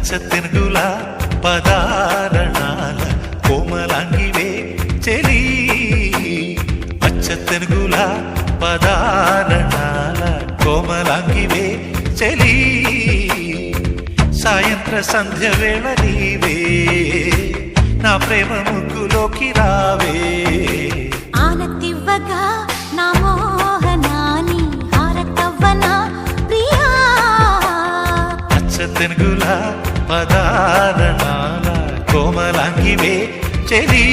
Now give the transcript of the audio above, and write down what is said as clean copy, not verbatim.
తెనుగుల పదారణాల కోమలాంగివే చెలి పచ్చ తెనుగుల పదారణాల కోమలాంగివే చెలి సాయంత్ర సంధ్య వేళ నీవే నా ప్రేమ ముగ్గులోకి రావే ఆనతివ్వగా నా మోహనాని హారతవ్వనా ప్రియా పచ్చ తెనుగుల పదారణాల కోమలాంగివే చెలి